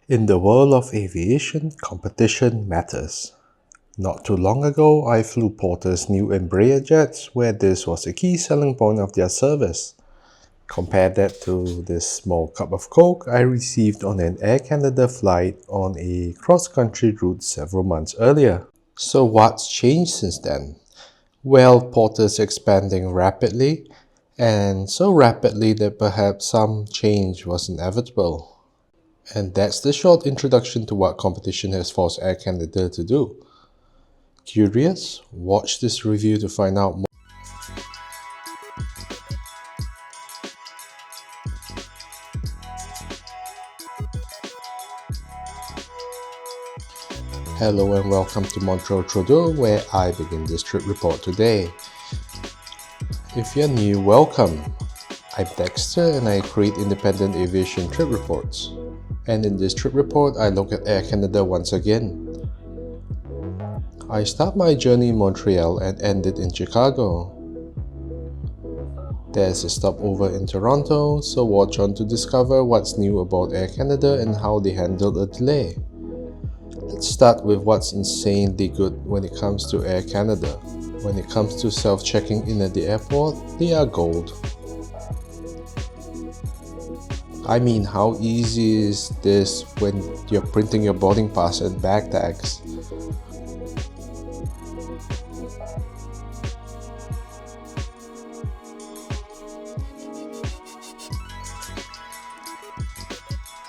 In the world of aviation, competition matters. Not too long ago, I flew Porter's new Embraer jets, where this was a key selling point of their service. Compare that to this small cup of Coke I received on an Air Canada flight on a cross-country route several months earlier. So what's changed since then? Well, Porter's expanding rapidly, and so rapidly that perhaps some change was inevitable. And that's the short introduction to what competition has forced Air Canada to do. Curious? Watch this review to find out more. Hello and welcome to Montreal, where I begin this trip report today. If you're new, welcome. I'm Dexter and I create independent aviation trip reports. And in this trip report, I look at Air Canada once again. I start my journey in Montreal and end it in Chicago. There's a stopover in Toronto, so watch on to discover what's new about Air Canada and how they handled a delay. Let's start with what's insanely good when it comes to Air Canada. When it comes to self-checking in at the airport, they are gold. I mean, how easy is this when you're printing your boarding pass and bag tags?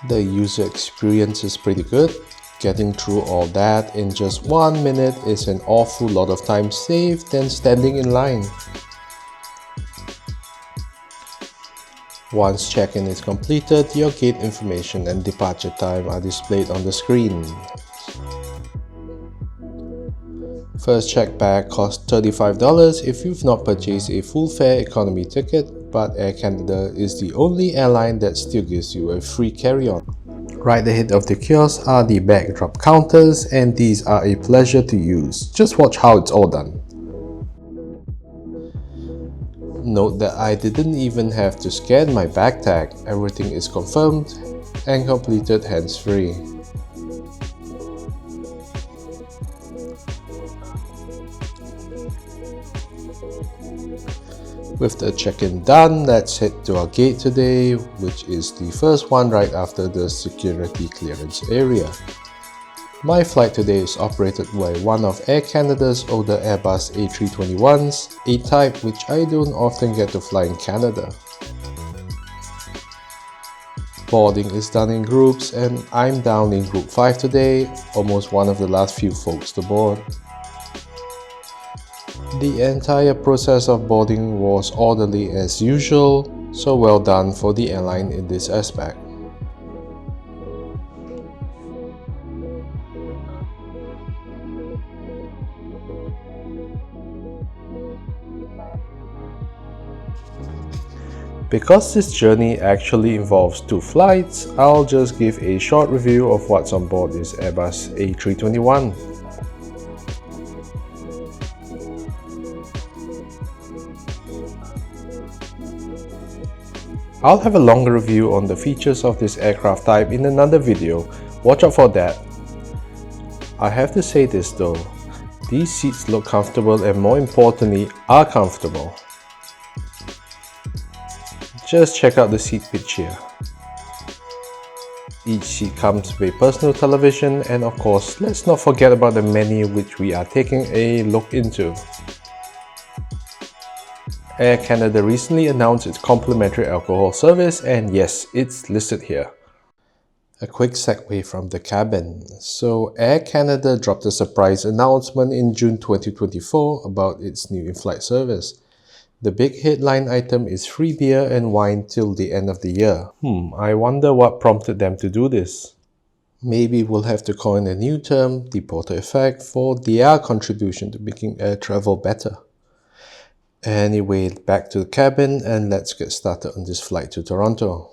The user experience is pretty good. Getting through all that in just 1 minute is an awful lot of time saved than standing in line. Once check-in is completed, your gate information and departure time are displayed on the screen. First check bag costs $35 if you've not purchased a full fare economy ticket, but Air Canada is the only airline that still gives you a free carry-on. Right ahead of the kiosk are the bag drop counters, and these are a pleasure to use. Just watch how it's all done. Note that I didn't even have to scan my bag tag, everything is confirmed and completed hands-free. With the check-in done, let's head to our gate today, which is the first one right after the security clearance area. My flight today is operated by one of Air Canada's older Airbus A321s, a type which I don't often get to fly in Canada. Boarding is done in groups and I'm down in group 5 today, almost one of the last few folks to board. The entire process of boarding was orderly as usual, so well done for the airline in this aspect. Because this journey actually involves 2 flights, I'll just give a short review of what's on board this Airbus A321. I'll have a longer review on the features of this aircraft type in another video, watch out for that. I have to say this though, these seats look comfortable and more importantly, are comfortable. Just check out the seat pitch here. Each seat comes with a personal television, and of course, let's not forget about the menu which we are taking a look into. Air Canada recently announced its complimentary alcohol service, and yes, it's listed here. A quick segue from the cabin. So Air Canada dropped a surprise announcement in June 2024 about its new in-flight service. The big headline item is free beer and wine till the end of the year. I wonder what prompted them to do this. Maybe we'll have to coin a new term, the Porter effect, for their contribution to making air travel better. Anyway, back to the cabin and let's get started on this flight to Toronto.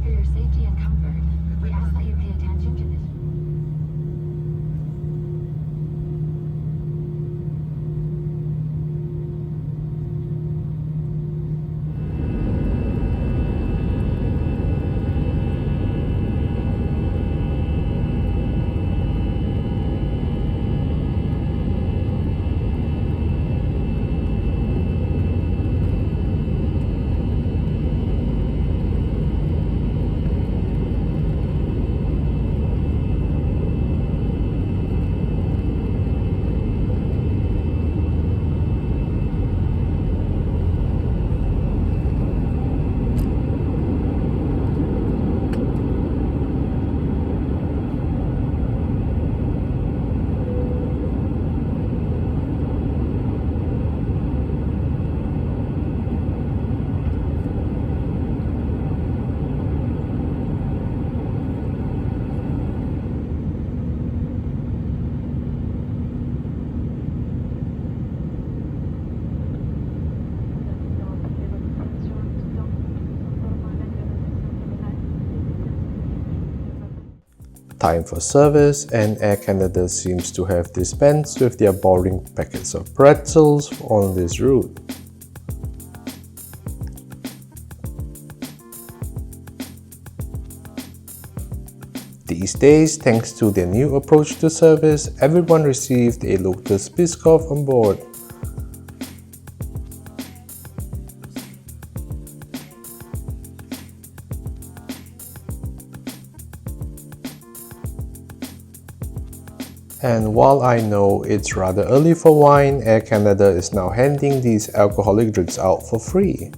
For your safety and comfort, we ask that you pay attention to this. time for service, and Air Canada seems to have dispensed with their boring packets of pretzels on this route. These days, thanks to their new approach to service, everyone received a Lotus Biscoff on board. And while I know it's rather early for wine, Air Canada is now handing these alcoholic drinks out for free.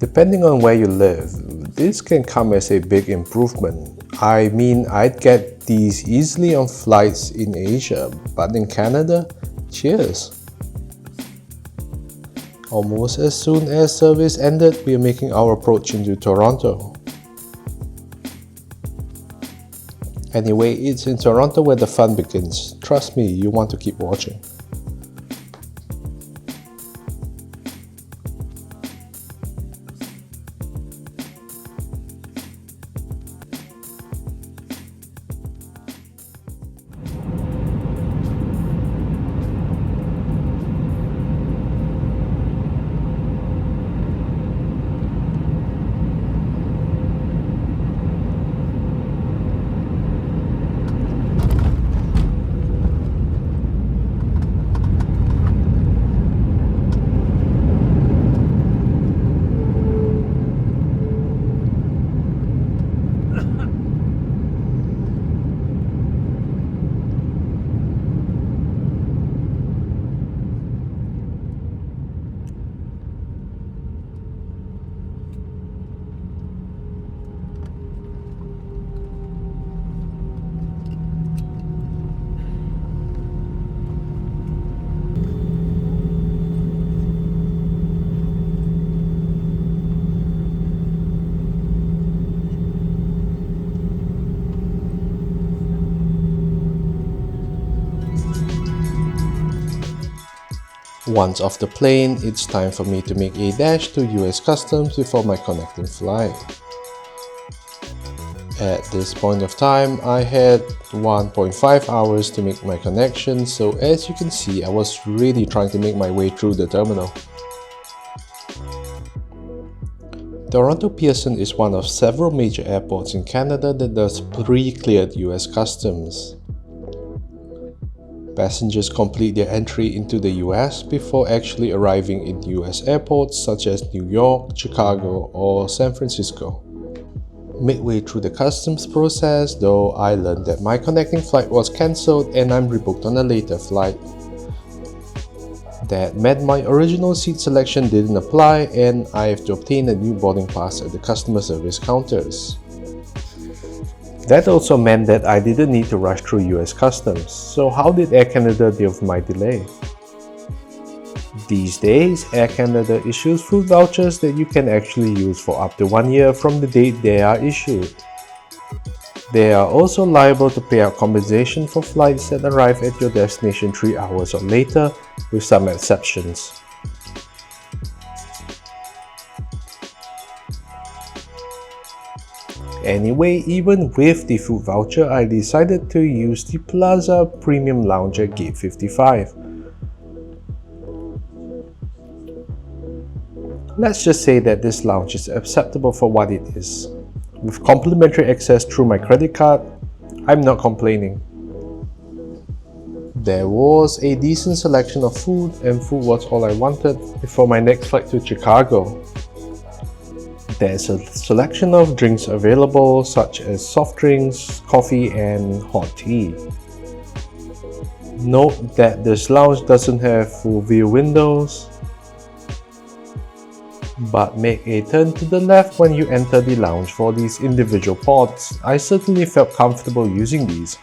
Depending on where you live, this can come as a big improvement. I mean, I'd get these easily on flights in Asia, but in Canada, cheers! Almost as soon as service ended, we are making our approach into Toronto. Anyway, it's in Toronto where the fun begins. Trust me, you want to keep watching. Once off the plane, it's time for me to make a dash to US Customs before my connecting flight. At this point of time, I had 1.5 hours to make my connection, so as you can see, I was really trying to make my way through the terminal. Toronto Pearson is one of several major airports in Canada that does pre-cleared US Customs. Passengers complete their entry into the US before actually arriving in US airports such as New York, Chicago, or San Francisco. Midway through the customs process, though, I learned that my connecting flight was cancelled and I'm rebooked on a later flight. That meant my original seat selection didn't apply and I have to obtain a new boarding pass at the customer service counters. That also meant that I didn't need to rush through US Customs. So how did Air Canada deal with my delay? These days, Air Canada issues food vouchers that you can actually use for up to 1 year from the date they are issued. They are also liable to pay out compensation for flights that arrive at your destination 3 hours or later, with some exceptions. Anyway, even with the food voucher, I decided to use the Plaza Premium Lounge at Gate 55. Let's just say that this lounge is acceptable for what it is. With complimentary access through my credit card, I'm not complaining. There was a decent selection of food, and food was all I wanted before my next flight to Chicago. There's a selection of drinks available, such as soft drinks, coffee, and hot tea. Note that this lounge doesn't have full view windows, but make a turn to the left when you enter the lounge for these individual pods. I certainly felt comfortable using these.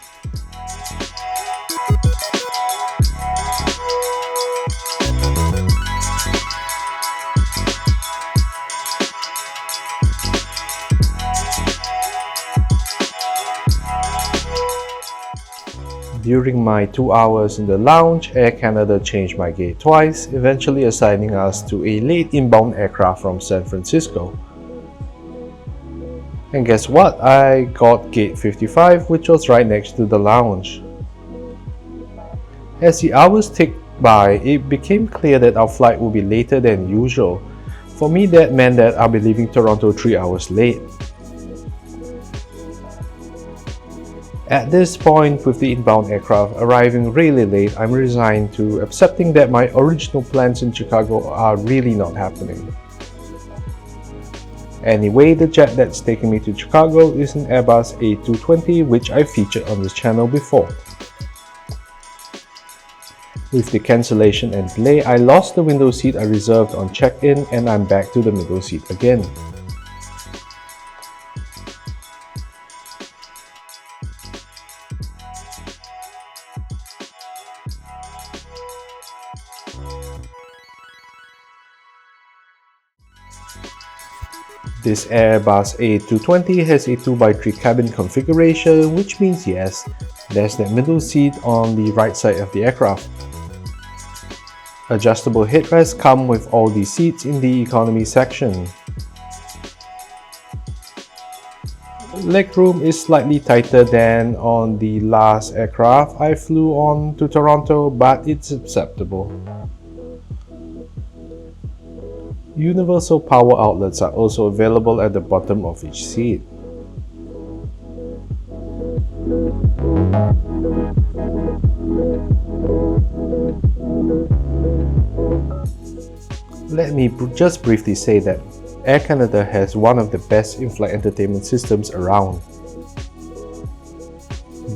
During my 2 hours in the lounge, Air Canada changed my gate twice, eventually assigning us to a late inbound aircraft from San Francisco. And guess what? I got gate 55, which was right next to the lounge. As the hours ticked by, it became clear that our flight would be later than usual. For me, that meant that I'll be leaving Toronto 3 hours late. At this point, with the inbound aircraft arriving really late, I'm resigned to accepting that my original plans in Chicago are really not happening. Anyway, the jet that's taking me to Chicago is an Airbus A220, which I featured on this channel before. With the cancellation and delay, I lost the window seat I reserved on check-in, and I'm back to the middle seat again. This Airbus A220 has a 2x3 cabin configuration, which means yes, there's that middle seat on the right side of the aircraft. Adjustable headrests come with all the seats in the economy section. Legroom is slightly tighter than on the last aircraft I flew on to Toronto, but it's acceptable. Universal power outlets are also available at the bottom of each seat. Let me just briefly say that Air Canada has one of the best in-flight entertainment systems around.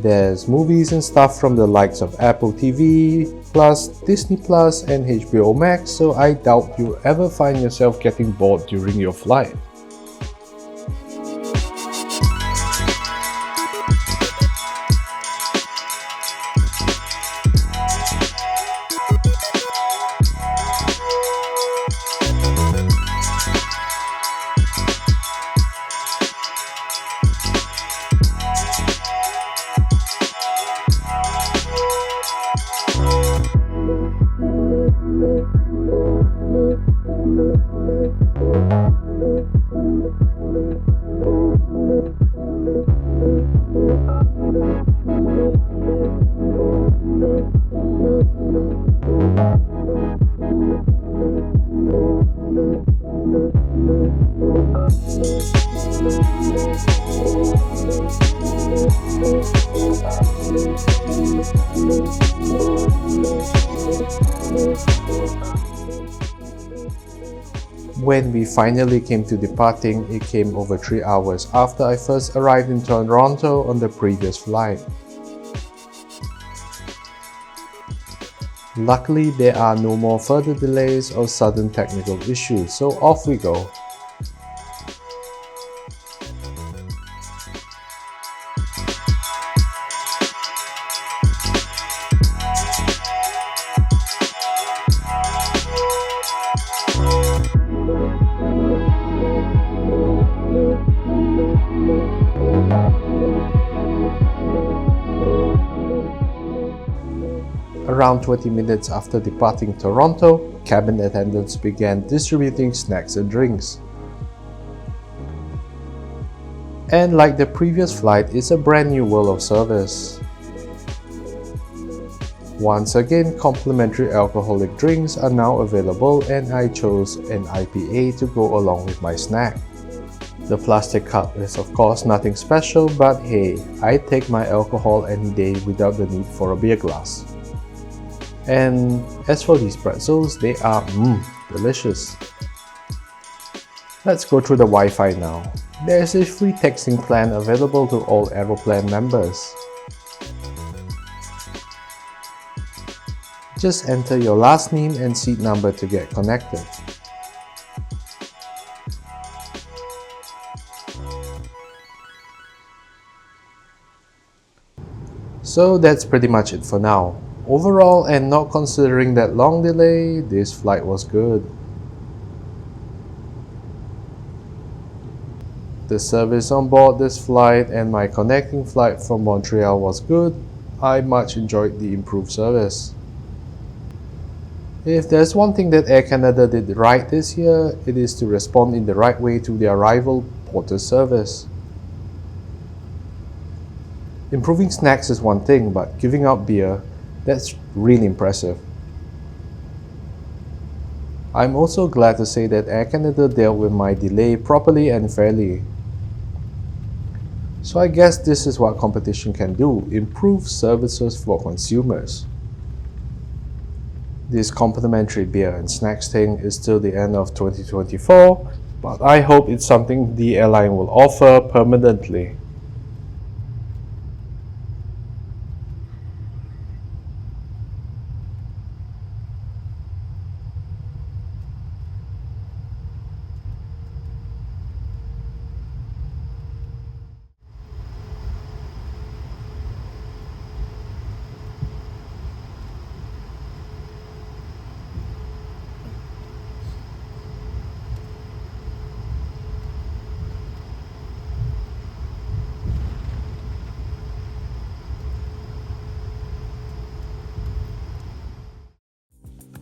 There's movies and stuff from the likes of Apple TV, Plus, Disney Plus, and HBO Max, so I doubt you'll ever find yourself getting bored during your flight. When we finally came to departing, it came over 3 hours after I first arrived in Toronto on the previous flight. Luckily, there are no more further delays or sudden technical issues, so off we go. Around 20 minutes after departing Toronto, cabin attendants began distributing snacks and drinks. And like the previous flight, it's a brand new world of service. Once again, complimentary alcoholic drinks are now available, and I chose an IPA to go along with my snack. The plastic cup is of course nothing special, but hey, I take my alcohol any day without the need for a beer glass. And as for these pretzels, they are delicious. Let's go through the Wi-Fi now. There is a free texting plan available to all Aeroplan members. Just enter your last name and seat number to get connected. So that's pretty much it for now. Overall, and not considering that long delay, this flight was good. The service on board this flight and my connecting flight from Montreal was good. I much enjoyed the improved service. If there's one thing that Air Canada did right this year, it is to respond in the right way to their rival Porter service. Improving snacks is one thing, but giving out beer, that's really impressive. I'm also glad to say that Air Canada dealt with my delay properly and fairly. So I guess this is what competition can do, improve services for consumers. This complimentary beer and snacks thing is till the end of 2024, but I hope it's something the airline will offer permanently.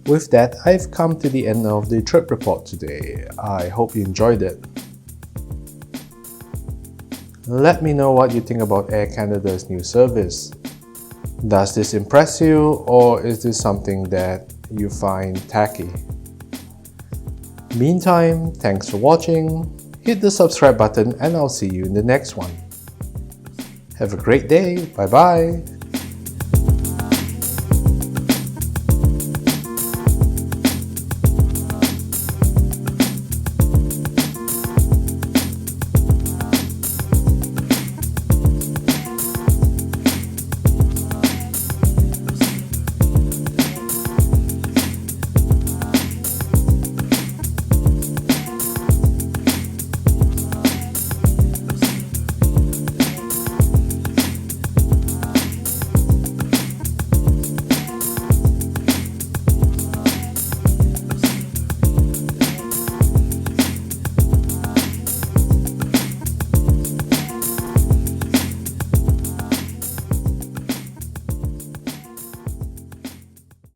With that, I've come to the end of the trip report today. I hope you enjoyed it. Let me know what you think about Air Canada's new service. Does this impress you, or is this something that you find tacky? Meantime, thanks for watching, hit the subscribe button and I'll see you in the next one. Have a great day, bye bye!